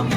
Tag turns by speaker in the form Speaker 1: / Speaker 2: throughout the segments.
Speaker 1: Oke,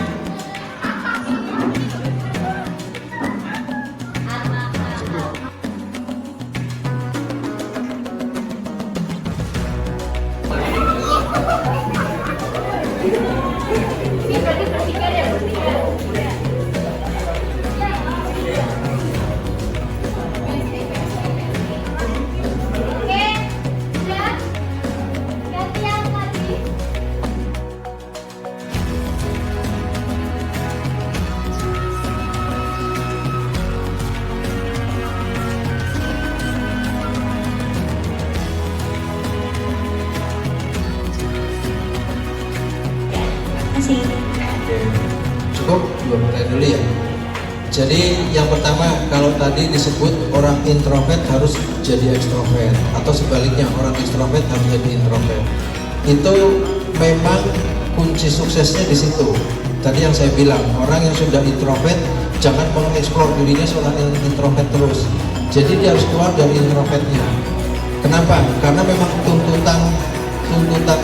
Speaker 1: cukup dua pertanyaan dulu ya. Jadi yang pertama, kalau tadi disebut orang introvert harus jadi ekstrovert atau sebaliknya orang ekstrovert harus jadi introvert, itu memang kunci suksesnya di situ. Tadi yang saya bilang, orang yang sudah introvert jangan mengeksplor dirinya seorang introvert terus. Jadi dia harus keluar dari introvertnya. Kenapa? Karena memang tuntutan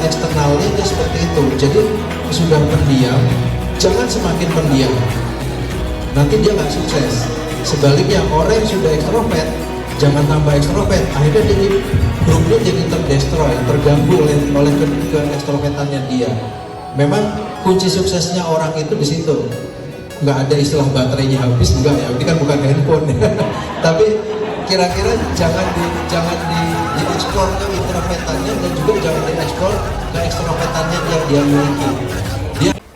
Speaker 1: eksternalnya itu seperti itu. Jadi sudah pendiam, jangan semakin pendiam, nanti dia nggak sukses. Sebaliknya orang yang sudah ekstrovert jangan tambah ekstrovert, akhirnya jadi grupnya jadi terdestroy, terganggu oleh keekstrovertannya dia. Memang kunci suksesnya orang itu di situ. Nggak ada istilah baterainya habis, enggak ya, ini kan bukan handphone ya. Tapi kira-kira jangan dieksplor ke introvertannya dan juga jangan dieksplor ke ekstrovertannya yang dia miliki.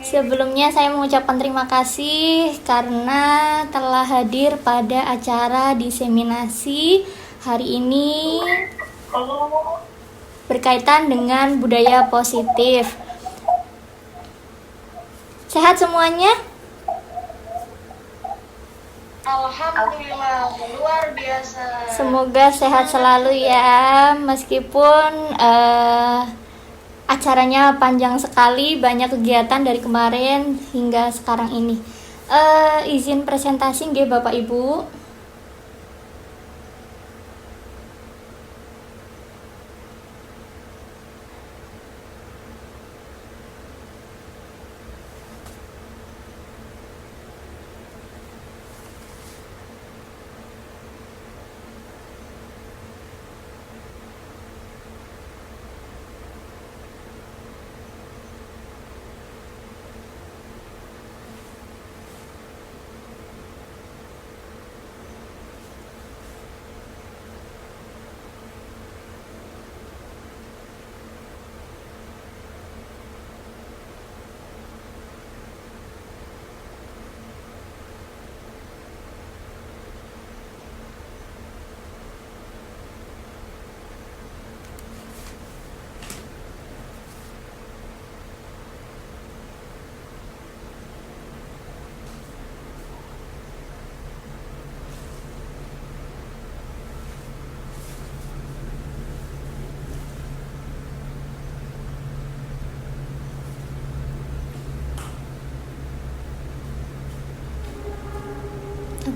Speaker 2: Sebelumnya saya mengucapkan terima kasih karena telah hadir pada acara diseminasi hari ini berkaitan dengan budaya positif. Sehat semuanya?
Speaker 3: Alhamdulillah, luar biasa.
Speaker 2: Semoga sehat selalu ya, meskipun acaranya panjang sekali, banyak kegiatan dari kemarin hingga sekarang ini. Izin presentasi nggih Bapak Ibu.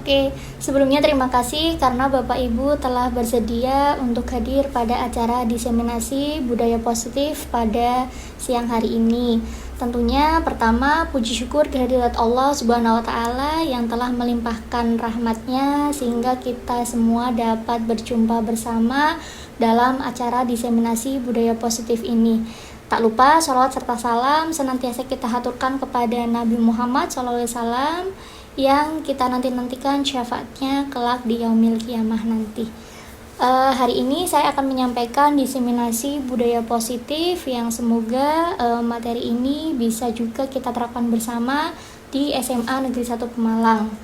Speaker 2: Oke, sebelumnya terima kasih karena Bapak Ibu telah bersedia untuk hadir pada acara diseminasi budaya positif pada siang hari ini. Tentunya pertama puji syukur kehadirat Allah Subhanahu wa taala yang telah melimpahkan rahmatnya sehingga kita semua dapat berjumpa bersama dalam acara diseminasi budaya positif ini. Tak lupa sholawat serta salam senantiasa kita haturkan kepada Nabi Muhammad SAW yang kita nantikan syafaatnya kelak di yaumil kiamah nanti. Hari ini saya akan menyampaikan diseminasi budaya positif yang semoga materi ini bisa juga kita terapkan bersama di SMA Negeri 1 Pemalang.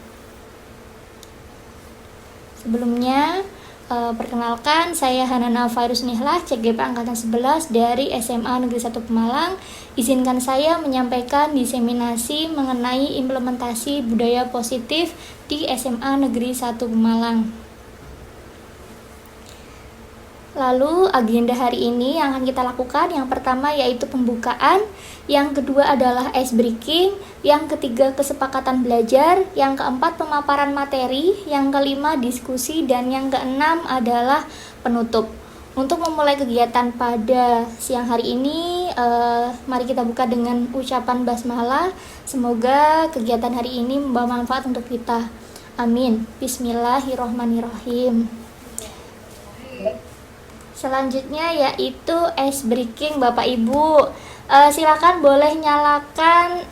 Speaker 2: Sebelumnya perkenalkan, saya Hanana Fairuz Nihlah, CGP Angkatan 11 dari SMA Negeri 1 Pemalang. Izinkan saya menyampaikan diseminasi mengenai implementasi budaya positif di SMA Negeri 1 Pemalang. Lalu agenda hari ini yang akan kita lakukan, yang pertama yaitu pembukaan, yang kedua adalah ice breaking, yang ketiga kesepakatan belajar, yang keempat pemaparan materi, yang kelima diskusi, dan yang keenam adalah penutup. Untuk memulai kegiatan pada siang hari ini, mari kita buka dengan ucapan basmalah. Semoga kegiatan hari ini membawa manfaat untuk kita. Amin. Bismillahirrohmanirrohim. Selanjutnya yaitu ice breaking Bapak Ibu. Silakan boleh nyalakan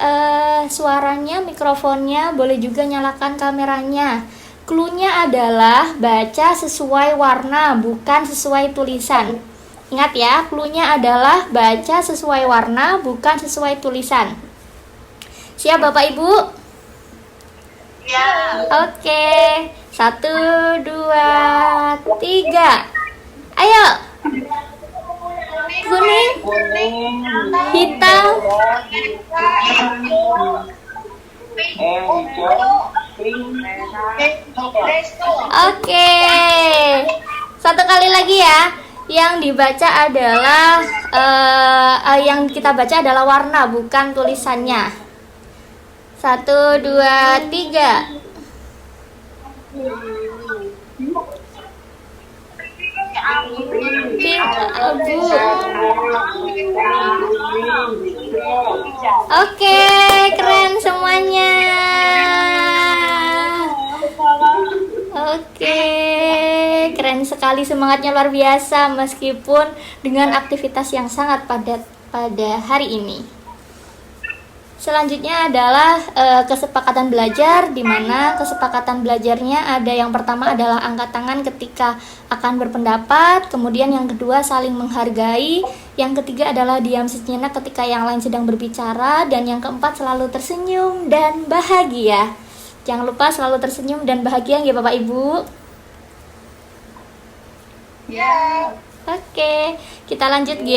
Speaker 2: suaranya, mikrofonnya, boleh juga nyalakan kameranya. Cluenya adalah baca sesuai warna, bukan sesuai tulisan. Ingat ya, cluenya adalah baca sesuai warna, bukan sesuai tulisan. Siap Bapak Ibu?
Speaker 3: Ya.
Speaker 2: Oke, 1, 2, 3. Ayo. Kuning, hitam, oke. Satu kali lagi ya. Yang dibaca adalah yang kita baca adalah warna, bukan tulisannya. 1, 2, 3. Pink, abu. Oke, keren semuanya. Oke, keren sekali, semangatnya luar biasa meskipun dengan aktivitas yang sangat padat pada hari ini. Selanjutnya adalah kesepakatan belajar, di mana kesepakatan belajarnya ada yang pertama adalah angkat tangan ketika akan berpendapat, kemudian yang kedua saling menghargai, yang ketiga adalah diam sejenak ketika yang lain sedang berbicara, dan yang keempat selalu tersenyum dan bahagia. Jangan lupa selalu tersenyum dan bahagia ya Bapak Ibu.
Speaker 3: Ya.
Speaker 2: Oke, kita lanjut G.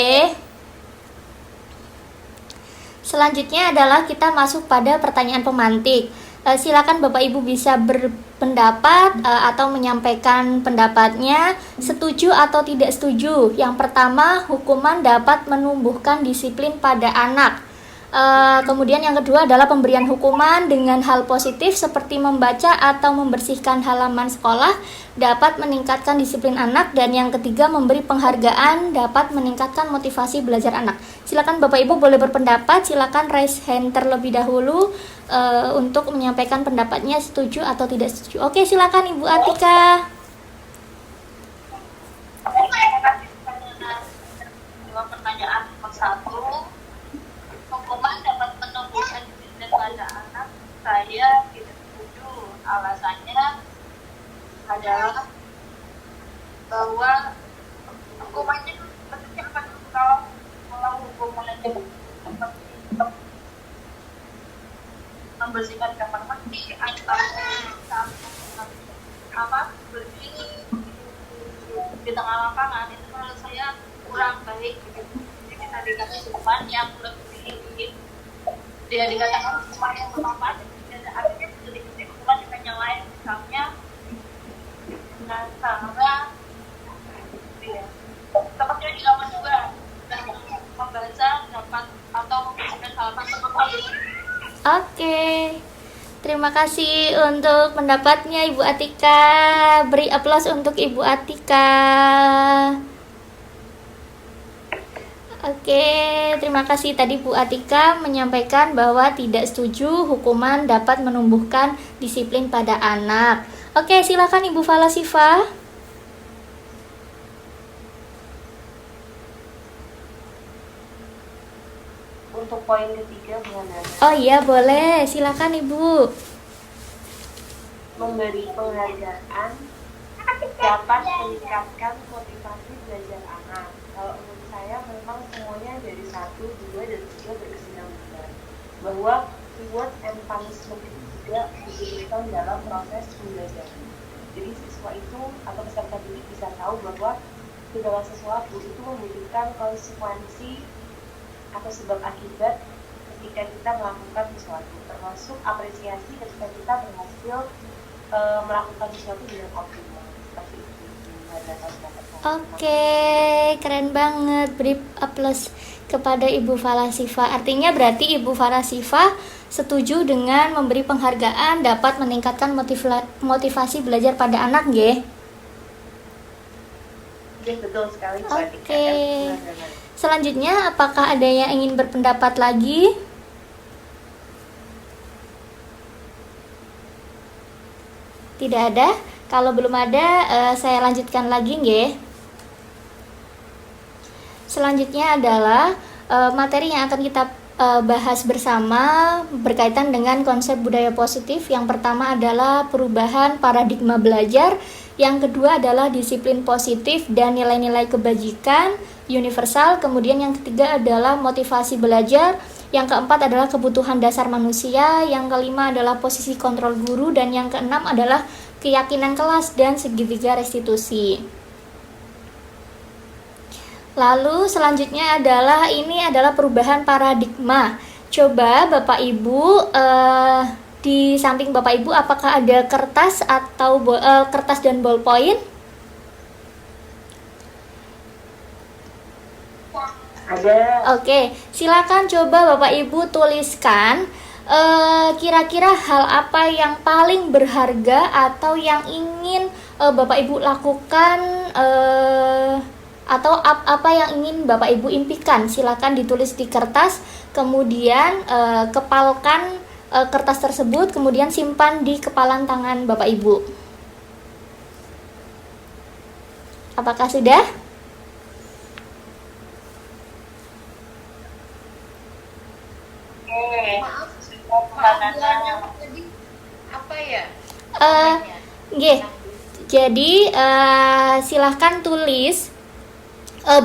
Speaker 2: Selanjutnya adalah kita masuk pada pertanyaan pemantik. Silakan Bapak Ibu bisa berpendapat atau menyampaikan pendapatnya, setuju atau tidak setuju. Yang pertama, hukuman dapat menumbuhkan disiplin pada anak. Kemudian yang kedua adalah pemberian hukuman dengan hal positif seperti membaca atau membersihkan halaman sekolah dapat meningkatkan disiplin anak, dan yang ketiga memberi penghargaan dapat meningkatkan motivasi belajar anak. Silakan Bapak Ibu boleh berpendapat, silakan raise hand terlebih dahulu untuk menyampaikan pendapatnya setuju atau tidak setuju. Oke, silakan Ibu Atika.
Speaker 3: Dua pertanyaan. Satu, hukuman dapat menumbuhkan disiplin pada anak. Saya tidak setuju. Alasannya adalah bahwa hukumannya bentuknya apa dulu? Kalau hukumannya seperti membersihkan kamar mandi atau berdiri di tengah lapangan, itu menurut saya kurang baik gitu. Jadi kita dikasih hukuman yang lebih, dia dikatakan hukuman yang bermanfaat, dan akhirnya sedikit hukuman dengan yang lain, misalnya dengan cara seperti di awal juga membaca dapat atau membersihkan halaman sekolah.
Speaker 2: Oke, terima kasih untuk pendapatnya Ibu Atika. Beri aplaus untuk Ibu Atika. Oke, terima kasih tadi Bu Atika menyampaikan bahwa tidak setuju hukuman dapat menumbuhkan disiplin pada anak. Oke, silakan Ibu Fala Sifa.
Speaker 4: Untuk poin ketiga gimana?
Speaker 2: Oh iya, boleh. Silakan Ibu.
Speaker 4: Memberi penghargaan dapat meningkatkan motivasi belajar anak. Kalau menurut saya memang semuanya dari 1, 2, dan 3 berkesinambungan. Bahwa reward and punishment itu juga dibutuhkan dalam proses pembelajaran. Jadi siswa itu atau peserta didik bisa tahu bahwa segala sesuatu itu membutuhkan konsekuensi atau sebab akibat ketika kita melakukan sesuatu, termasuk apresiasi ketika kita berhasil melakukan sesuatu dengan optimal. Seperti itu.
Speaker 2: Oke, keren banget. Beri aplaus kepada Ibu Fala Sifa. Artinya berarti Ibu Fala Sifa setuju dengan memberi penghargaan dapat meningkatkan motivasi belajar pada anak, nggih?
Speaker 4: Yes, betul sekali Mbak
Speaker 2: Oke.
Speaker 4: Tika. Benar-benar.
Speaker 2: Selanjutnya, apakah ada yang ingin berpendapat lagi? Tidak ada? Kalau belum ada, saya lanjutkan lagi nggih. Selanjutnya adalah materi yang akan kita bahas bersama berkaitan dengan konsep budaya positif. Yang pertama adalah perubahan paradigma belajar, yang kedua adalah disiplin positif dan nilai-nilai kebajikan universal, kemudian yang ketiga adalah motivasi belajar, yang keempat adalah kebutuhan dasar manusia, yang kelima adalah posisi kontrol guru, dan yang keenam adalah keyakinan kelas dan segitiga restitusi. Lalu selanjutnya adalah perubahan paradigma. Coba Bapak Ibu di samping Bapak Ibu apakah ada kertas atau kertas dan ballpoint?
Speaker 4: Ada.
Speaker 2: Oke, silakan coba Bapak Ibu tuliskan kira-kira hal apa yang paling berharga atau yang ingin Bapak Ibu lakukan atau apa yang ingin Bapak Ibu impikan. Silakan ditulis di kertas, kemudian kepalkan kertas tersebut, kemudian simpan di kepalan tangan Bapak Ibu. Apakah sudah?
Speaker 3: Maaf, jadi apa ya?
Speaker 2: Nggih. Jadi silahkan tulis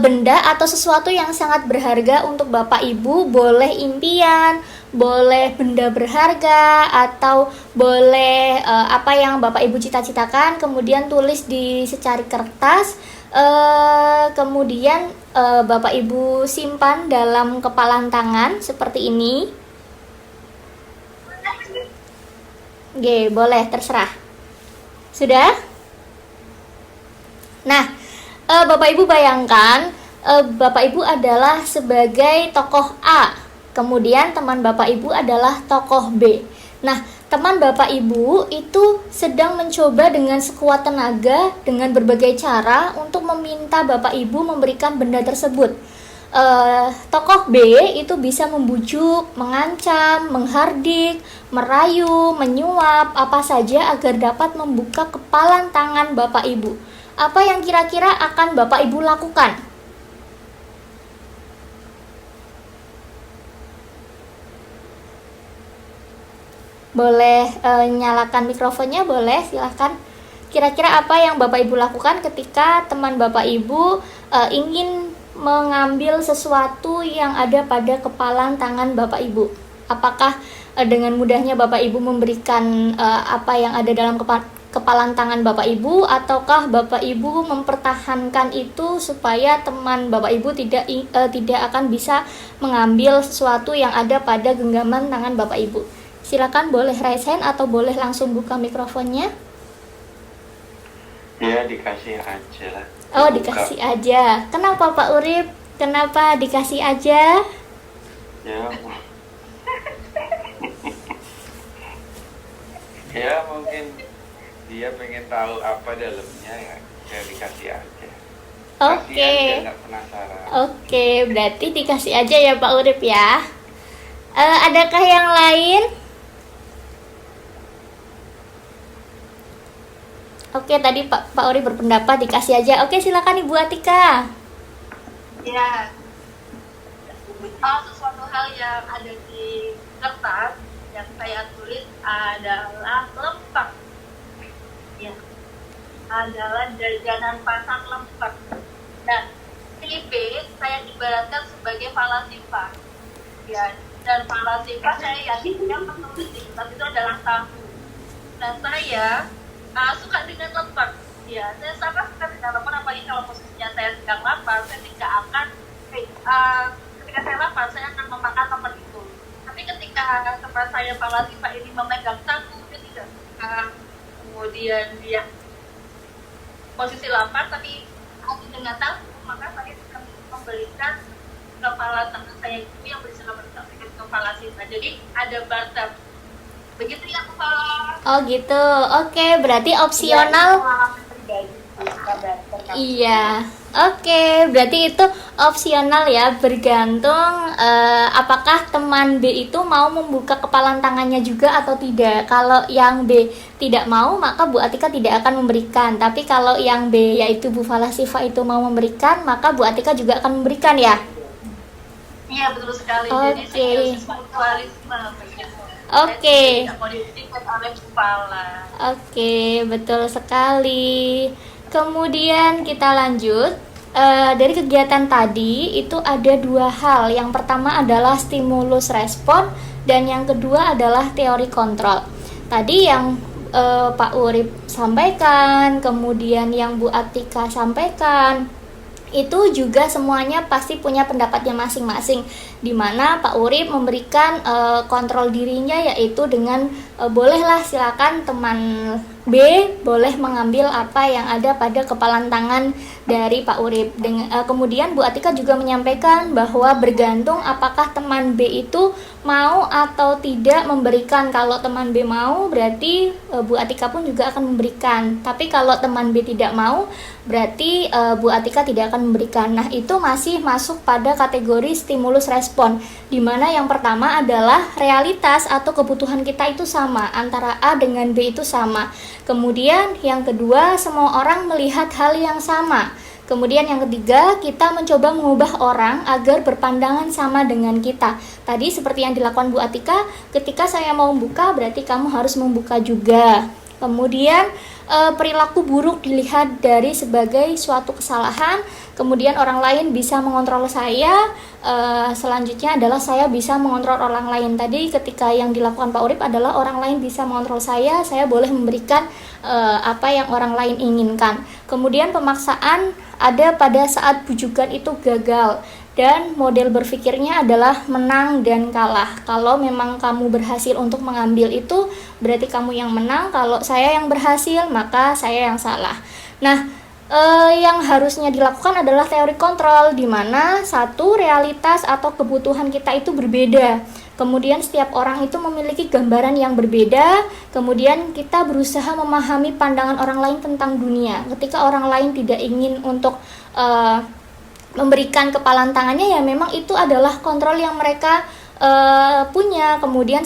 Speaker 2: benda atau sesuatu yang sangat berharga untuk Bapak Ibu. Boleh impian, boleh benda berharga, atau boleh apa yang Bapak Ibu cita-citakan. Kemudian tulis di secari kertas, kemudian Bapak Ibu simpan dalam kepalan tangan seperti ini. Oke, boleh, terserah. Sudah? Nah, Bapak Ibu bayangkan Bapak Ibu adalah sebagai tokoh A, kemudian teman Bapak Ibu adalah tokoh B. Nah, teman Bapak Ibu itu sedang mencoba dengan sekuat tenaga dengan berbagai cara untuk meminta Bapak Ibu memberikan benda tersebut. Tokoh B itu bisa membujuk, mengancam, menghardik, merayu, menyuap, apa saja agar dapat membuka kepalan tangan Bapak Ibu. Apa yang kira-kira akan Bapak Ibu lakukan? Boleh nyalakan mikrofonnya, boleh, silahkan. Kira-kira apa yang Bapak Ibu lakukan ketika teman Bapak Ibu ingin mengambil sesuatu yang ada pada kepalan tangan Bapak Ibu? Apakah dengan mudahnya Bapak Ibu memberikan apa yang ada dalam kepalan tangan Bapak Ibu, ataukah Bapak Ibu mempertahankan itu supaya teman Bapak Ibu tidak akan bisa mengambil sesuatu yang ada pada genggaman tangan Bapak Ibu? Silakan, boleh raise hand atau boleh langsung buka mikrofonnya.
Speaker 5: Ya, dikasih aja lah.
Speaker 2: Oh, dikasih aja. Kenapa Pak Urip? Kenapa dikasih aja?
Speaker 5: Ya. Ya, mungkin dia pengen tahu apa dalamnya, ya dikasih aja.
Speaker 2: Oke.
Speaker 5: Kasihan dia nggak penasaran.
Speaker 2: Oke, berarti dikasih aja ya Pak Urip ya. Adakah yang lain? Oke, tadi Pak Urip berpendapat dikasih aja. Oke, silakan Ibu Atika.
Speaker 3: Ya, sesuatu hal yang ada di kertas yang saya tulis adalah lempak. Ya, adalah jajanan pasar lempak. Dan ini B saya ibaratkan sebagai falasifa. Ya, dan falasifa saya yakin yang menulis di kertas itu adalah tahu. Dan saya suka dengan lempak. Ya, saya sangat suka dengan lempak, apalagi kalau posisinya saya sedang lapar, saya tidak akan ketika saya lapar, saya akan memakan lempak itu. Tapi ketika teman saya falasifa ini memegang sapu, dia tidak suka. Kemudian dia posisi lapar, tapi dengan tahu, maka saya akan memberikan kepala tangan saya itu yang bersama dengan kepala sisa. Jadi ada barter. Begitu ya kepala.
Speaker 2: Oh gitu. Oke, berarti opsional. Iya, oke, berarti itu opsional ya, bergantung apakah teman B itu mau membuka kepalan tangannya juga atau tidak. Kalau yang B tidak mau, maka Bu Atika tidak akan memberikan. Tapi kalau yang B, yaitu Bu Falasifa itu mau memberikan, maka Bu Atika juga akan memberikan ya.
Speaker 3: Iya, betul sekali.
Speaker 2: Oke.
Speaker 3: Jadi simbiosis mutualisme begitu.
Speaker 2: Oke.
Speaker 3: Tidak mau dipikirkan oleh kepala.
Speaker 2: Oke, betul sekali. Kemudian kita lanjut. Dari kegiatan tadi itu ada dua hal. Yang pertama adalah stimulus respon dan yang kedua adalah teori kontrol. Tadi yang Pak Urip sampaikan, kemudian yang Bu Atika sampaikan, itu juga semuanya pasti punya pendapatnya masing-masing, di mana Pak Urip memberikan kontrol dirinya, yaitu dengan bolehlah silakan teman B boleh mengambil apa yang ada pada kepalan tangan dari Pak Urip. Kemudian Bu Atika juga menyampaikan bahwa bergantung apakah teman B itu mau atau tidak memberikan. Kalau teman B mau, berarti Bu Atika pun juga akan memberikan. Tapi kalau teman B tidak mau, berarti Bu Atika tidak akan memberikan. Nah, itu masih masuk pada kategori stimulus respon, di mana yang pertama adalah realitas atau kebutuhan kita itu sama, antara A dengan B itu sama. Kemudian yang kedua, semua orang melihat hal yang sama. Kemudian yang ketiga, kita mencoba mengubah orang agar berpandangan sama dengan kita. Tadi seperti yang dilakukan Bu Atika, ketika saya mau membuka, berarti kamu harus membuka juga. Kemudian perilaku buruk dilihat dari sebagai suatu kesalahan. Kemudian orang lain bisa mengontrol saya. Selanjutnya adalah saya bisa mengontrol orang lain. Tadi ketika yang dilakukan Pak Urip adalah orang lain bisa mengontrol saya boleh memberikan apa yang orang lain inginkan. Kemudian pemaksaan ada pada saat bujukan itu gagal. Dan model berpikirnya adalah menang dan kalah. Kalau memang kamu berhasil untuk mengambil itu, berarti kamu yang menang. Kalau saya yang berhasil, maka saya yang salah. Nah, yang harusnya dilakukan adalah teori kontrol, di mana satu realitas atau kebutuhan kita itu berbeda. Kemudian setiap orang itu memiliki gambaran yang berbeda. Kemudian kita berusaha memahami pandangan orang lain tentang dunia. Ketika orang lain tidak ingin untuk memberikan kepalan tangannya, ya memang itu adalah kontrol yang mereka punya. Kemudian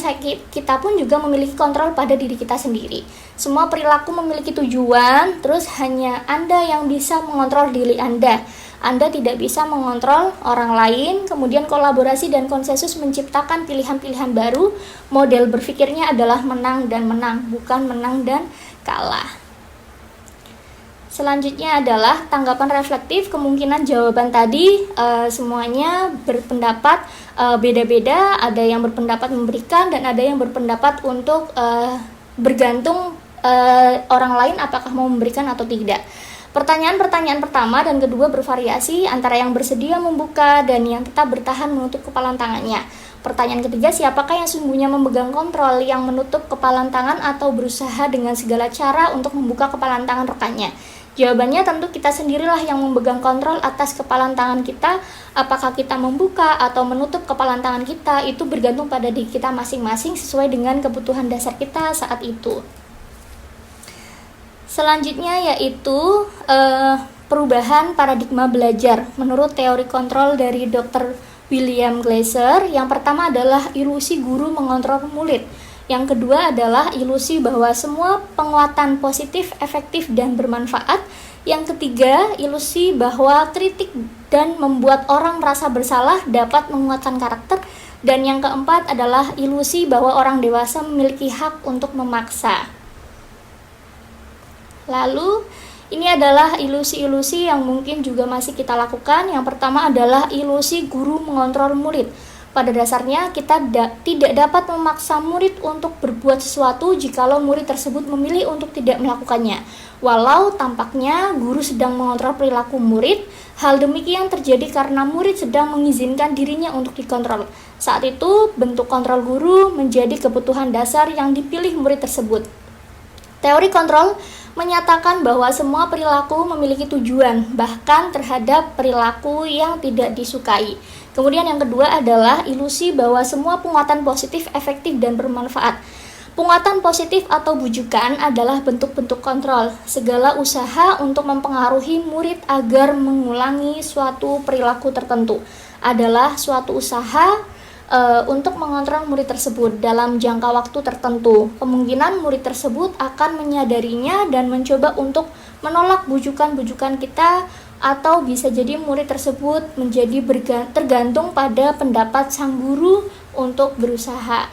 Speaker 2: kita pun juga memiliki kontrol pada diri kita sendiri. Semua perilaku memiliki tujuan, terus hanya Anda yang bisa mengontrol diri Anda. Anda tidak bisa mengontrol orang lain. Kemudian kolaborasi dan konsensus menciptakan pilihan-pilihan baru. Model berpikirnya adalah menang dan menang, bukan menang dan kalah. Selanjutnya adalah tanggapan reflektif. Kemungkinan jawaban tadi semuanya berpendapat beda-beda. Ada yang berpendapat memberikan dan ada yang berpendapat untuk bergantung orang lain apakah mau memberikan atau tidak. Pertanyaan pertama dan kedua bervariasi antara yang bersedia membuka dan yang tetap bertahan menutup kepalan tangannya. Pertanyaan ketiga, siapakah yang sesungguhnya memegang kontrol, yang menutup kepalan tangan atau berusaha dengan segala cara untuk membuka kepalan tangan rekannya? Jawabannya tentu kita sendirilah yang memegang kontrol atas kepalan tangan kita. Apakah kita membuka atau menutup kepalan tangan kita, itu bergantung pada diri kita masing-masing sesuai dengan kebutuhan dasar kita saat itu. Selanjutnya yaitu perubahan paradigma belajar menurut teori kontrol dari Dr. William Glasser. Yang pertama adalah ilusi guru mengontrol murid. Yang kedua adalah ilusi bahwa semua penguatan positif, efektif, dan bermanfaat. Yang ketiga, ilusi bahwa kritik dan membuat orang merasa bersalah dapat menguatkan karakter. Dan yang keempat adalah ilusi bahwa orang dewasa memiliki hak untuk memaksa. Lalu, ini adalah ilusi-ilusi yang mungkin juga masih kita lakukan. Yang pertama adalah ilusi guru mengontrol murid. Pada dasarnya, kita tidak dapat memaksa murid untuk berbuat sesuatu jikalau murid tersebut memilih untuk tidak melakukannya. Walau tampaknya guru sedang mengontrol perilaku murid, hal demikian terjadi karena murid sedang mengizinkan dirinya untuk dikontrol. Saat itu, bentuk kontrol guru menjadi kebutuhan dasar yang dipilih murid tersebut. Teori kontrol menyatakan bahwa semua perilaku memiliki tujuan, bahkan terhadap perilaku yang tidak disukai. Kemudian yang kedua adalah ilusi bahwa semua penguatan positif, efektif, dan bermanfaat. Penguatan positif atau bujukan adalah bentuk-bentuk kontrol. Segala usaha untuk mempengaruhi murid agar mengulangi suatu perilaku tertentu adalah suatu usaha untuk mengontrol murid tersebut dalam jangka waktu tertentu. Kemungkinan murid tersebut akan menyadarinya dan mencoba untuk menolak bujukan-bujukan kita, atau bisa jadi murid tersebut menjadi tergantung pada pendapat sang guru untuk berusaha.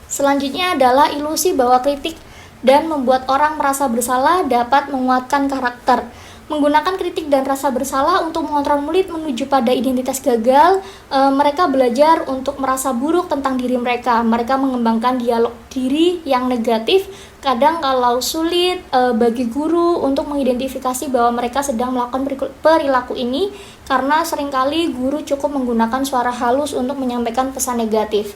Speaker 2: Selanjutnya adalah ilusi bahwa kritik dan membuat orang merasa bersalah dapat menguatkan karakter. Menggunakan kritik dan rasa bersalah untuk mengontrol murid menuju pada identitas gagal, mereka belajar untuk merasa buruk tentang diri mereka. Mereka mengembangkan dialog diri yang negatif. Kadang kalau sulit bagi guru untuk mengidentifikasi bahwa mereka sedang melakukan perilaku ini, karena seringkali guru cukup menggunakan suara halus untuk menyampaikan pesan negatif.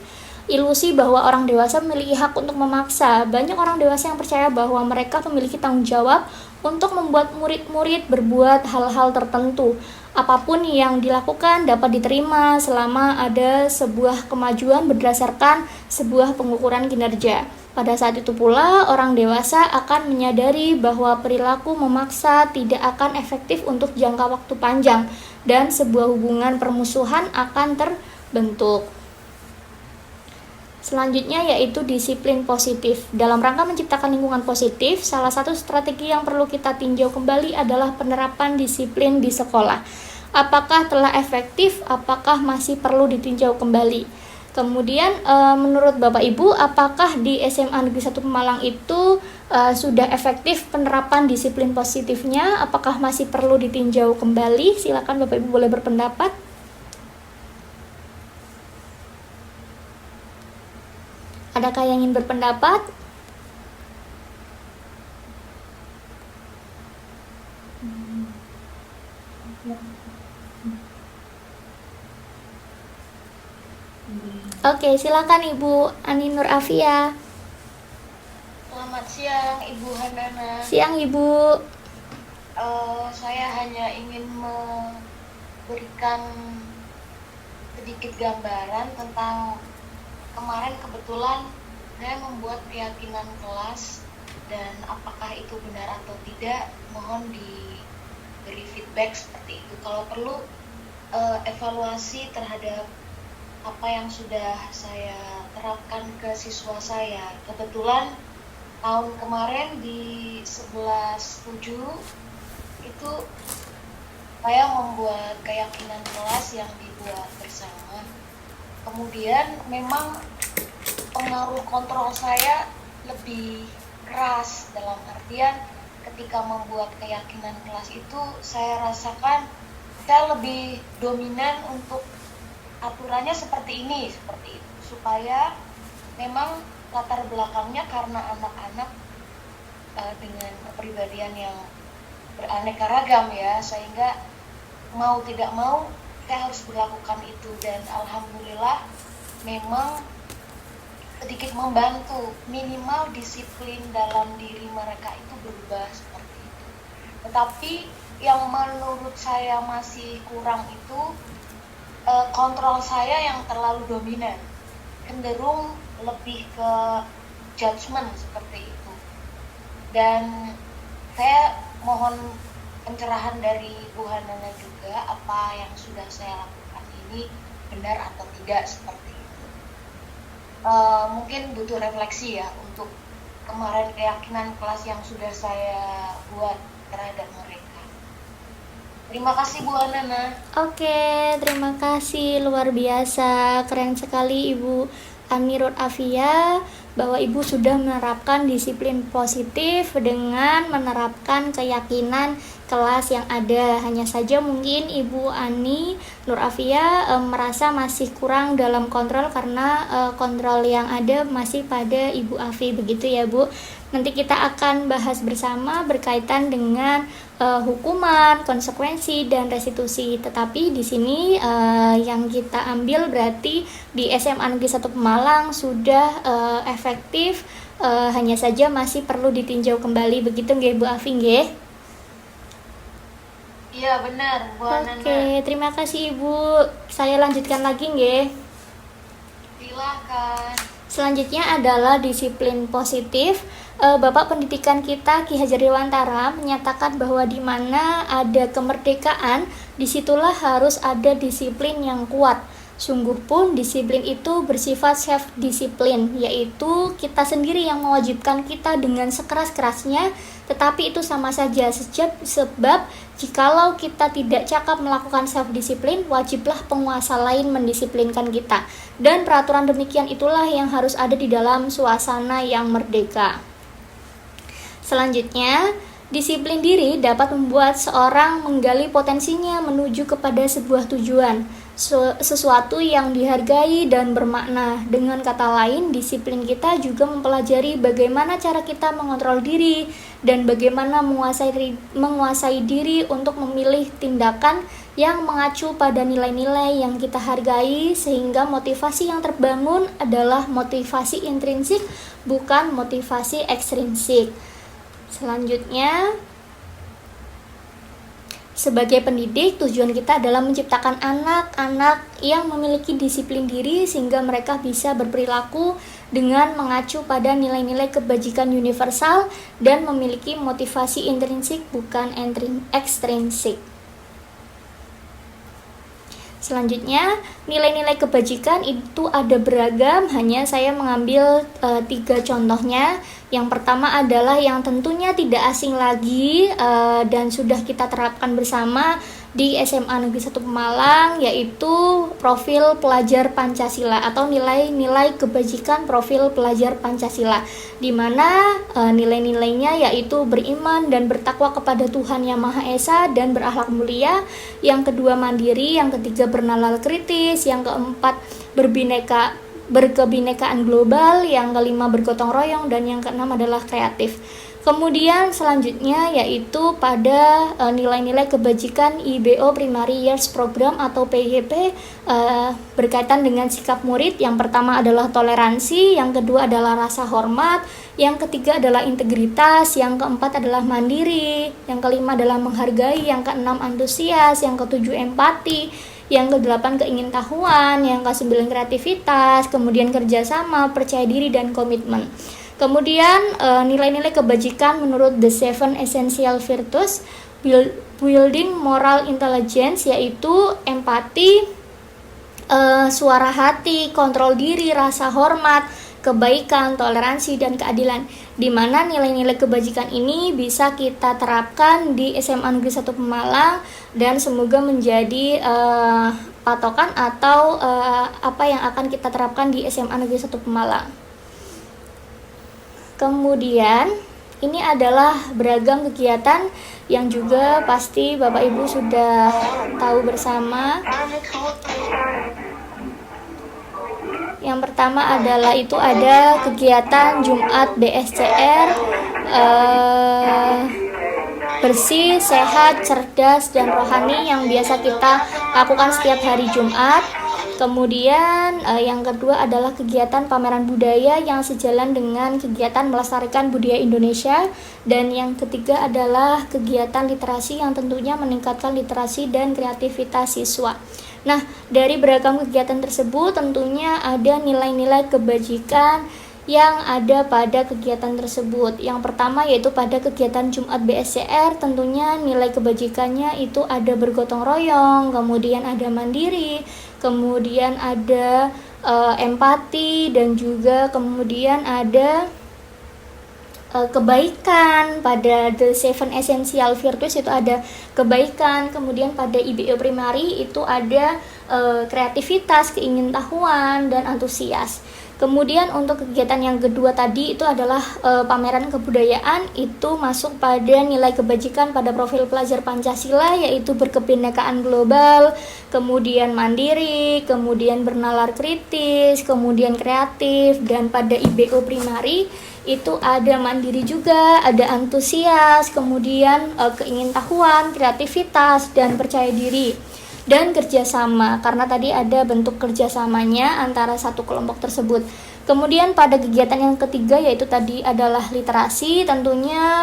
Speaker 2: Ilusi bahwa orang dewasa memiliki hak untuk memaksa. Banyak orang dewasa yang percaya bahwa mereka memiliki tanggung jawab untuk membuat murid-murid berbuat hal-hal tertentu. Apapun yang dilakukan dapat diterima selama ada sebuah kemajuan berdasarkan sebuah pengukuran kinerja. Pada saat itu pula, orang dewasa akan menyadari bahwa perilaku memaksa tidak akan efektif untuk jangka waktu panjang, dan sebuah hubungan permusuhan akan terbentuk. Selanjutnya yaitu disiplin positif. Dalam rangka menciptakan lingkungan positif, salah satu strategi yang perlu kita tinjau kembali adalah penerapan disiplin di sekolah. Apakah telah efektif? Apakah masih perlu ditinjau kembali? Kemudian menurut Bapak Ibu, apakah di SMA Negeri 1 Pemalang itu sudah efektif penerapan disiplin positifnya? Apakah masih perlu ditinjau kembali? Silakan Bapak Ibu boleh berpendapat. Adakah yang ingin berpendapat? Oke, silakan Ibu Ani Nur Afia.
Speaker 6: Selamat siang Ibu Handana.
Speaker 2: Siang Ibu.
Speaker 6: Saya hanya ingin memberikan sedikit gambaran tentang kemarin kebetulan saya membuat keyakinan kelas, dan apakah itu benar atau tidak mohon diberi feedback seperti itu. Kalau perlu evaluasi terhadap apa yang sudah saya terapkan ke siswa saya. Kebetulan tahun kemarin di 11/7 itu saya membuat keyakinan kelas yang dibuat bersama. Kemudian memang pengaruh kontrol saya lebih keras, dalam artian ketika membuat keyakinan kelas itu saya rasakan saya lebih dominan untuk aturannya seperti ini, seperti itu, supaya memang latar belakangnya karena anak-anak dengan kepribadian yang beraneka ragam ya, sehingga mau tidak mau saya harus melakukan itu, dan alhamdulillah memang sedikit membantu, minimal disiplin dalam diri mereka itu berubah seperti itu. Tetapi yang menurut saya masih kurang itu kontrol saya yang terlalu dominan, cenderung lebih ke judgement seperti itu. Dan saya mohon pencerahan dari Bu Handana juga, apa yang sudah saya lakukan ini benar atau tidak seperti itu. Mungkin butuh refleksi ya untuk kemarin keyakinan kelas yang sudah saya buat terhadap mereka. Terima kasih Bu Handana.
Speaker 2: Oke, terima kasih, luar biasa, keren sekali Ibu Ani Nur Afia, bahwa Ibu sudah menerapkan disiplin positif dengan menerapkan keyakinan kelas yang ada. Hanya saja mungkin Ibu Ani Nur Afia merasa masih kurang dalam kontrol karena kontrol yang ada masih pada Ibu Afi, begitu ya Bu. Nanti kita akan bahas bersama berkaitan dengan hukuman, konsekuensi, dan restitusi. Tetapi di sini yang kita ambil berarti di SMA Negeri 1 Pemalang sudah efektif, hanya saja masih perlu ditinjau kembali, begitu nggih Bu Afi nggih?
Speaker 6: Iya benar Bu Handana.
Speaker 2: Oke, terima kasih Ibu. Saya lanjutkan lagi nggih.
Speaker 6: Silakan. Silahkan.
Speaker 2: Selanjutnya adalah disiplin positif. Bapak Pendidikan kita Ki Hajar Dewantara menyatakan bahwa di mana ada kemerdekaan, disitulah harus ada disiplin yang kuat. Sungguh pun disiplin itu bersifat self-disiplin, yaitu kita sendiri yang mewajibkan kita dengan sekeras-kerasnya, tetapi itu sama saja sebab jikalau kita tidak cakap melakukan self-disiplin, wajiblah penguasa lain mendisiplinkan kita. Dan peraturan demikian itulah yang harus ada di dalam suasana yang merdeka. Selanjutnya, disiplin diri dapat membuat seorang menggali potensinya menuju kepada sebuah tujuan, sesuatu yang dihargai dan bermakna. Dengan kata lain, disiplin kita juga mempelajari bagaimana cara kita mengontrol diri dan bagaimana menguasai diri untuk memilih tindakan yang mengacu pada nilai-nilai yang kita hargai, sehingga motivasi yang terbangun adalah motivasi intrinsik, bukan motivasi ekstrinsik. Selanjutnya, sebagai pendidik, tujuan kita adalah menciptakan anak-anak yang memiliki disiplin diri sehingga mereka bisa berperilaku dengan mengacu pada nilai-nilai kebajikan universal dan memiliki motivasi intrinsik bukan ekstrinsik. Selanjutnya, nilai-nilai kebajikan itu ada beragam, hanya saya mengambil 3 contohnya. Yang pertama adalah yang tentunya tidak asing lagi dan sudah kita terapkan bersama di SMA Negeri 1 Pemalang, yaitu profil pelajar Pancasila atau nilai-nilai kebajikan profil pelajar Pancasila, di mana nilai-nilainya yaitu beriman dan bertakwa kepada Tuhan Yang Maha Esa dan berakhlak mulia, yang kedua mandiri, yang ketiga bernalar kritis, yang keempat berkebinekaan global, yang kelima bergotong royong, dan yang keenam adalah kreatif. Kemudian selanjutnya yaitu pada nilai-nilai kebajikan IBO Primary Years Program atau PYP berkaitan dengan sikap murid. Yang pertama adalah toleransi, yang kedua adalah rasa hormat, yang ketiga adalah integritas, yang keempat adalah mandiri, yang kelima adalah menghargai, yang keenam antusias, yang ketujuh empati, yang kedelapan keingintahuan, yang kesembilan kreativitas, kemudian kerjasama, percaya diri, dan komitmen. Kemudian nilai-nilai kebajikan menurut The Seven Essential Virtues, building moral intelligence, yaitu empati, suara hati, kontrol diri, rasa hormat, kebaikan, toleransi, dan keadilan. Di mana nilai-nilai kebajikan ini bisa kita terapkan di SMA Negeri 1 Pemalang dan semoga menjadi patokan atau apa yang akan kita terapkan di SMA Negeri 1 Pemalang. Kemudian ini adalah beragam kegiatan yang juga pasti Bapak Ibu sudah tahu bersama. Yang pertama adalah itu ada kegiatan Jumat BSCR, bersih, sehat, cerdas, dan rohani yang biasa kita lakukan setiap hari Jumat. Kemudian yang kedua adalah kegiatan pameran budaya yang sejalan dengan kegiatan melestarikan budaya Indonesia. Dan yang ketiga adalah kegiatan literasi yang tentunya meningkatkan literasi dan kreativitas siswa. Nah, dari beragam kegiatan tersebut tentunya ada nilai-nilai kebajikan yang ada pada kegiatan tersebut. Yang pertama yaitu pada kegiatan Jumat BSCR, tentunya nilai kebajikannya itu ada bergotong royong, kemudian ada mandiri, kemudian ada empati, dan juga kemudian ada kebaikan. Pada The Seven Essential Virtues itu ada kebaikan. Kemudian pada IBO Primary itu ada kreativitas, keingintahuan, dan antusias. Kemudian untuk kegiatan yang kedua tadi itu adalah pameran kebudayaan, itu masuk pada nilai kebajikan pada profil pelajar Pancasila, yaitu berkebinekaan global, kemudian mandiri, kemudian bernalar kritis, kemudian kreatif. Dan pada IBO Primary itu ada mandiri juga, ada antusias, kemudian keingintahuan, kreativitas, dan percaya diri. Dan kerjasama, karena tadi ada bentuk kerjasamanya antara satu kelompok tersebut. Kemudian pada kegiatan yang ketiga yaitu tadi adalah literasi, tentunya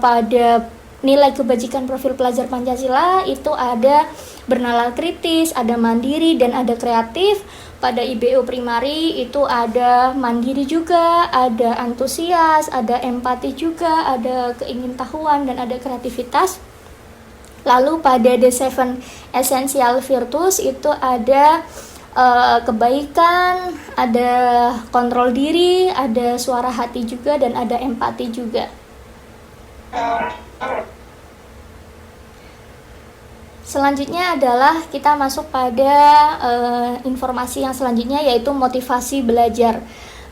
Speaker 2: pada nilai kebajikan profil pelajar Pancasila itu ada bernalar kritis, ada mandiri, dan ada kreatif. Pada IBO primary itu ada mandiri juga, ada antusias, ada empati juga, ada keingintahuan, dan ada kreativitas. Lalu pada The Seven Essential Virtues itu ada kebaikan, ada kontrol diri, ada suara hati juga, dan ada empati juga. Selanjutnya adalah kita masuk pada informasi yang selanjutnya, yaitu motivasi belajar.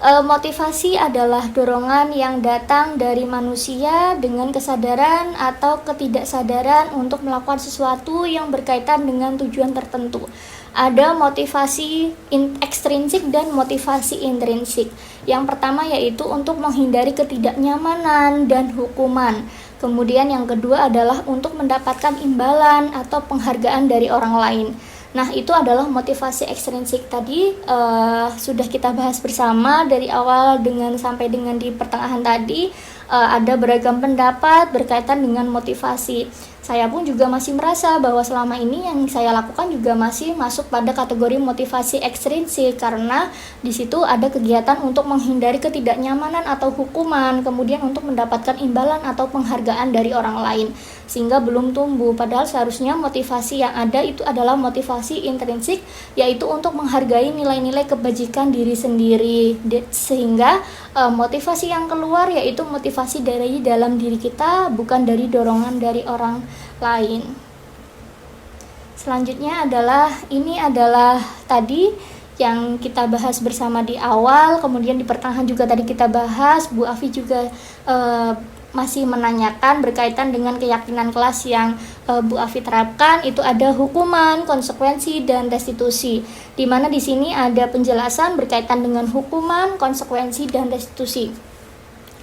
Speaker 2: Motivasi adalah dorongan yang datang dari manusia dengan kesadaran atau ketidaksadaran untuk melakukan sesuatu yang berkaitan dengan tujuan tertentu. Ada motivasi ekstrinsik dan motivasi intrinsik. Yang pertama yaitu untuk menghindari ketidaknyamanan dan hukuman. Kemudian yang kedua adalah untuk mendapatkan imbalan atau penghargaan dari orang lain. Nah, itu adalah motivasi ekstrinsik tadi sudah kita bahas bersama dari awal sampai dengan di pertengahan tadi. Ada beragam pendapat berkaitan dengan motivasi. Saya pun juga masih merasa bahwa selama ini yang saya lakukan juga masih masuk pada kategori motivasi ekstrinsik, karena di situ ada kegiatan untuk menghindari ketidaknyamanan atau hukuman, kemudian untuk mendapatkan imbalan atau penghargaan dari orang lain, sehingga belum tumbuh. Padahal seharusnya motivasi yang ada itu adalah motivasi intrinsik, yaitu untuk menghargai nilai-nilai kebajikan diri sendiri, sehingga motivasi yang keluar yaitu motivasi dari dalam diri kita, bukan dari dorongan dari orang lain. Selanjutnya ini adalah tadi yang kita bahas bersama di awal, kemudian di pertengahan juga tadi kita bahas. Bu Afi juga masih menanyakan berkaitan dengan keyakinan kelas yang Bu Afi terapkan. Itu ada hukuman, konsekuensi, dan restitusi. Di mana di sini ada penjelasan berkaitan dengan hukuman, konsekuensi, dan restitusi.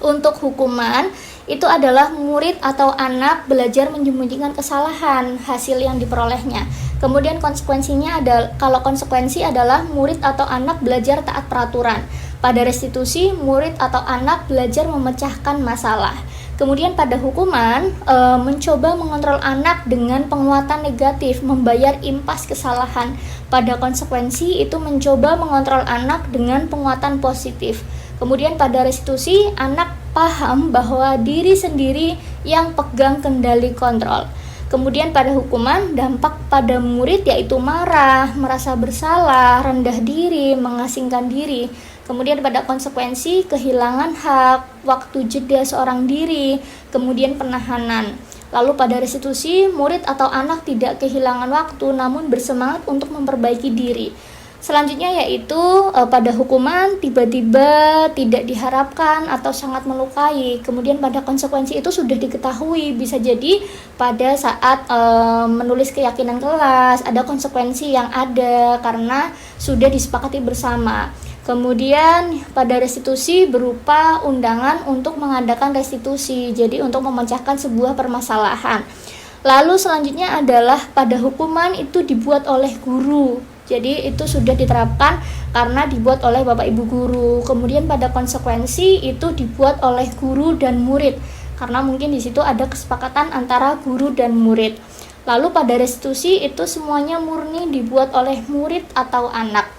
Speaker 2: Untuk hukuman itu adalah murid atau anak belajar menyembunyikan kesalahan hasil yang diperolehnya. Kemudian konsekuensinya kalau konsekuensi adalah murid atau anak belajar taat peraturan. Pada restitusi, murid atau anak belajar memecahkan masalah. Kemudian pada hukuman, mencoba mengontrol anak dengan penguatan negatif, membayar impas kesalahan. Pada konsekuensi itu mencoba mengontrol anak dengan penguatan positif. Kemudian pada restitusi, anak paham bahwa diri sendiri yang pegang kendali kontrol. Kemudian pada hukuman, dampak pada murid yaitu marah, merasa bersalah, rendah diri, mengasingkan diri. Kemudian pada konsekuensi, kehilangan hak, waktu jeda seorang diri, kemudian penahanan. Lalu pada restitusi, murid atau anak tidak kehilangan waktu namun bersemangat untuk memperbaiki diri. Selanjutnya yaitu pada hukuman tiba-tiba tidak diharapkan atau sangat melukai. Kemudian pada konsekuensi itu sudah diketahui, bisa jadi pada saat menulis keyakinan kelas ada konsekuensi yang ada karena sudah disepakati bersama. Kemudian pada restitusi berupa undangan untuk mengadakan restitusi, jadi untuk memecahkan sebuah permasalahan. Lalu selanjutnya adalah pada hukuman itu dibuat oleh guru. Jadi itu sudah diterapkan karena dibuat oleh Bapak Ibu guru. Kemudian pada konsekuensi itu dibuat oleh guru dan murid karena mungkin di situ ada kesepakatan antara guru dan murid. Lalu pada restitusi itu semuanya murni dibuat oleh murid atau anak.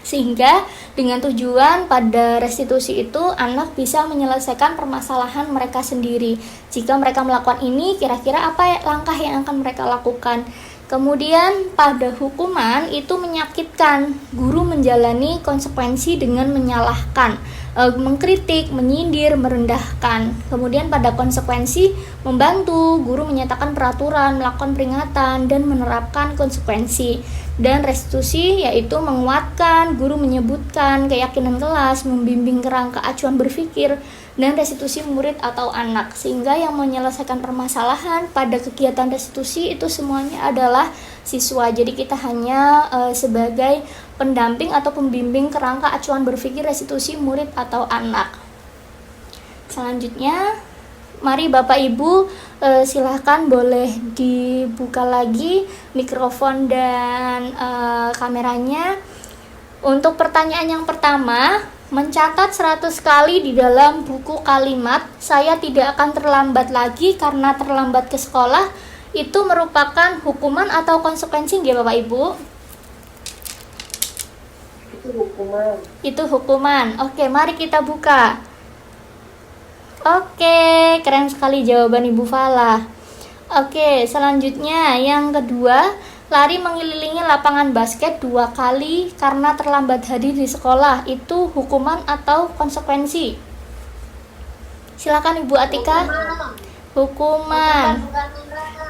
Speaker 2: Sehingga dengan tujuan pada restitusi itu anak bisa menyelesaikan permasalahan mereka sendiri. Jika mereka melakukan ini, kira-kira apa langkah yang akan mereka lakukan? Kemudian pada hukuman itu menyakitkan, guru menjalani konsekuensi dengan menyalahkan, mengkritik, menyindir, merendahkan. Kemudian pada konsekuensi membantu, guru menyatakan peraturan, melakukan peringatan, dan menerapkan konsekuensi. Dan restitusi yaitu menguatkan, guru menyebutkan keyakinan kelas, membimbing kerangka acuan berpikir, dan restitusi murid atau anak. Sehingga yang menyelesaikan permasalahan pada kegiatan restitusi itu semuanya adalah siswa. Jadi kita hanya sebagai pendamping atau pembimbing kerangka acuan berpikir restitusi murid atau anak. Selanjutnya, mari Bapak Ibu silahkan boleh dibuka lagi mikrofon dan kameranya. Untuk pertanyaan yang pertama, mencatat 100 kali di dalam buku kalimat "saya tidak akan terlambat lagi karena terlambat ke sekolah" itu merupakan hukuman atau konsekuensi nggih Bapak Ibu?
Speaker 4: Itu hukuman.
Speaker 2: Itu hukuman. Oke, mari kita buka. Oke, keren sekali jawaban Ibu Falah. Oke, selanjutnya yang kedua, lari mengelilingi lapangan basket 2 kali karena terlambat hadir di sekolah. Itu hukuman atau konsekuensi? Silakan Ibu Atika. Hukuman.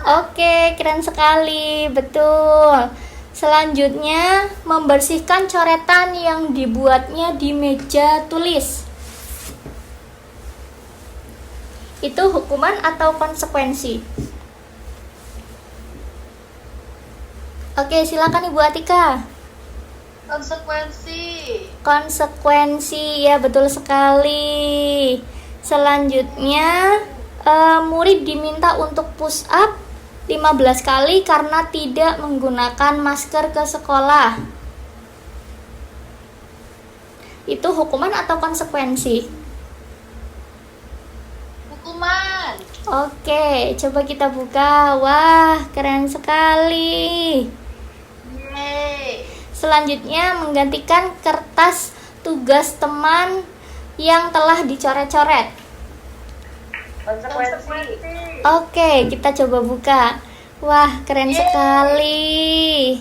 Speaker 2: Oke, keren sekali. Betul. Selanjutnya, membersihkan coretan yang dibuatnya di meja tulis. Itu hukuman atau konsekuensi? Oke, silakan Ibu Atika.
Speaker 3: Konsekuensi.
Speaker 2: Konsekuensi, ya betul sekali. Selanjutnya, murid diminta untuk push up 15 kali karena tidak menggunakan masker ke sekolah. Itu hukuman atau konsekuensi?
Speaker 3: Hukuman.
Speaker 2: Oke, coba kita buka. Wah, keren sekali.
Speaker 3: Yeay.
Speaker 2: Selanjutnya, menggantikan kertas tugas teman yang telah dicoret-coret.
Speaker 4: Konsekuensi.
Speaker 2: Oke, kita coba buka. Wah, keren sekali.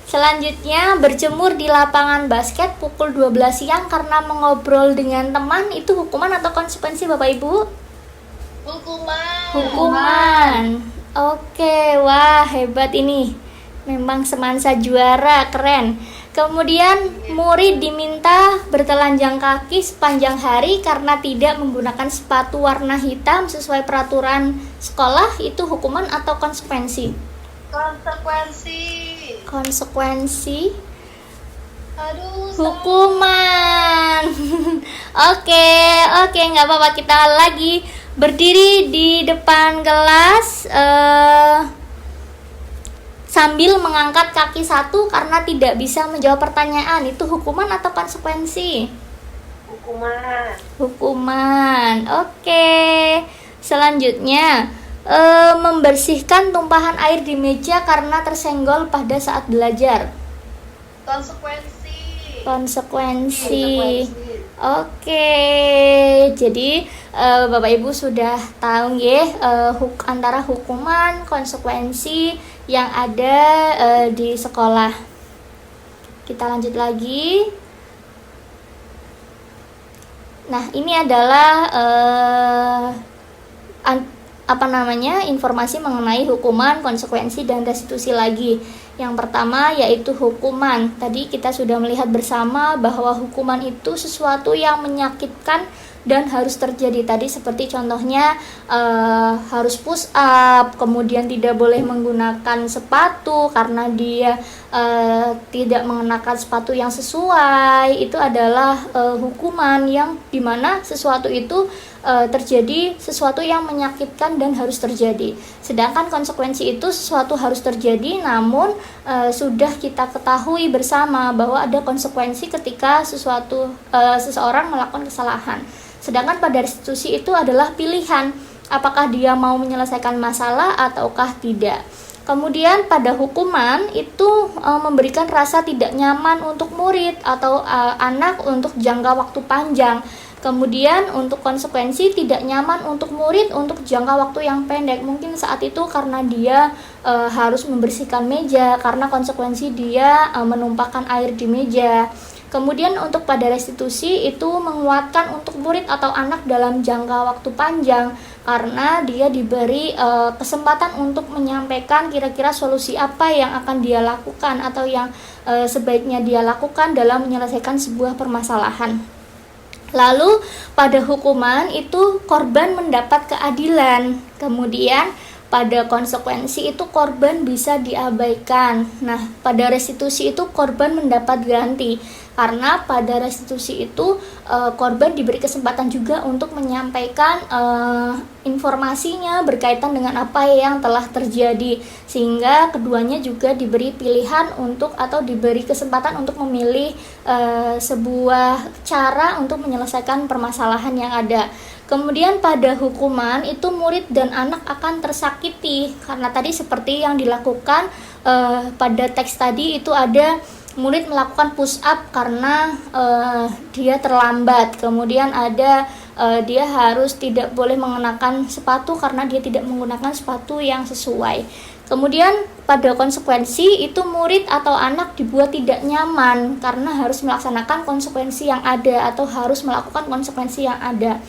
Speaker 2: Selanjutnya, berjemur di lapangan basket pukul 12 siang karena mengobrol dengan teman. Itu hukuman atau konsekuensi Bapak Ibu? Hukuman. Oke, wah hebat ini. Memang semansa juara, keren. Kemudian murid diminta bertelanjang kaki sepanjang hari karena tidak menggunakan sepatu warna hitam sesuai peraturan sekolah. Itu hukuman atau konsekuensi?
Speaker 3: Konsekuensi.
Speaker 2: Konsekuensi.
Speaker 3: Aduh,
Speaker 2: Hukuman. Oke, nggak apa-apa, kita lagi berdiri di depan kelas sambil mengangkat kaki satu karena tidak bisa menjawab pertanyaan. Itu hukuman atau konsekuensi?
Speaker 4: Hukuman.
Speaker 2: Hukuman. Oke. Selanjutnya, membersihkan tumpahan air di meja karena tersenggol pada saat belajar.
Speaker 3: konsekuensi.
Speaker 2: Konsekuensi. Oke, jadi Bapak Ibu sudah tahu ya antara hukuman, konsekuensi yang ada di sekolah. Kita lanjut lagi. Nah, ini adalah informasi mengenai hukuman, konsekuensi, dan restitusi lagi. Yang pertama yaitu hukuman. Tadi kita sudah melihat bersama bahwa hukuman itu sesuatu yang menyakitkan dan harus terjadi. Tadi seperti contohnya harus push up, kemudian tidak boleh menggunakan sepatu karena dia tidak mengenakan sepatu yang sesuai. Itu adalah hukuman yang dimana sesuatu itu terjadi, sesuatu yang menyakitkan dan harus terjadi. Sedangkan konsekuensi itu sesuatu harus terjadi, namun sudah kita ketahui bersama bahwa ada konsekuensi ketika seseorang melakukan kesalahan. Sedangkan pada restitusi itu adalah pilihan, apakah dia mau menyelesaikan masalah ataukah tidak. Kemudian pada hukuman itu memberikan rasa tidak nyaman untuk murid atau anak untuk jangka waktu panjang. Kemudian untuk konsekuensi tidak nyaman untuk murid untuk jangka waktu yang pendek. Mungkin saat itu karena dia harus membersihkan meja, karena konsekuensi dia menumpahkan air di meja. Kemudian untuk pada restitusi itu menguatkan untuk murid atau anak dalam jangka waktu panjang karena dia diberi kesempatan untuk menyampaikan kira-kira solusi apa yang akan dia lakukan atau yang sebaiknya dia lakukan dalam menyelesaikan sebuah permasalahan. Lalu pada hukuman itu korban mendapat keadilan. Kemudian pada konsekuensi itu korban bisa diabaikan. Nah, pada restitusi itu korban mendapat ganti. Karena pada restitusi itu korban diberi kesempatan juga untuk menyampaikan informasinya berkaitan dengan apa yang telah terjadi, sehingga keduanya juga diberi pilihan untuk atau diberi kesempatan untuk memilih sebuah cara untuk menyelesaikan permasalahan yang ada. Kemudian pada hukuman itu murid dan anak akan tersakiti karena tadi seperti yang dilakukan pada teks tadi itu ada murid melakukan push up karena dia terlambat. Kemudian ada dia harus tidak boleh mengenakan sepatu karena dia tidak menggunakan sepatu yang sesuai. Kemudian pada konsekuensi itu murid atau anak dibuat tidak nyaman karena harus melaksanakan konsekuensi yang ada atau harus melakukan konsekuensi yang ada.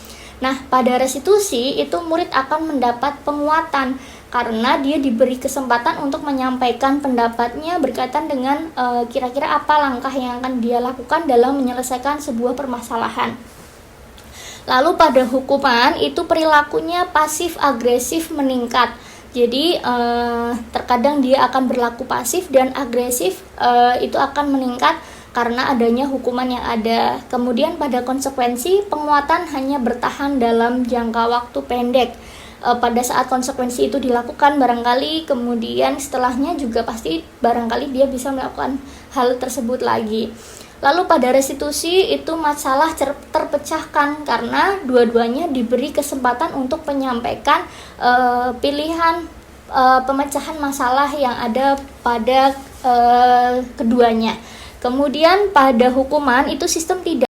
Speaker 2: Nah, pada restitusi itu murid akan mendapat penguatan karena dia diberi kesempatan untuk menyampaikan pendapatnya berkaitan dengan kira-kira apa langkah yang akan dia lakukan dalam menyelesaikan sebuah permasalahan. Lalu pada hukuman itu perilakunya pasif agresif meningkat. Jadi terkadang dia akan berlaku pasif dan agresif itu akan meningkat karena adanya hukuman yang ada. Kemudian pada konsekuensi penguatan hanya bertahan dalam jangka waktu pendek. Pada saat konsekuensi itu dilakukan barangkali kemudian setelahnya juga pasti barangkali dia bisa melakukan hal tersebut lagi. Lalu pada restitusi itu masalah terpecahkan karena dua-duanya diberi kesempatan untuk menyampaikan pilihan pemecahan masalah yang ada pada keduanya. Kemudian pada hukuman itu sistem tidak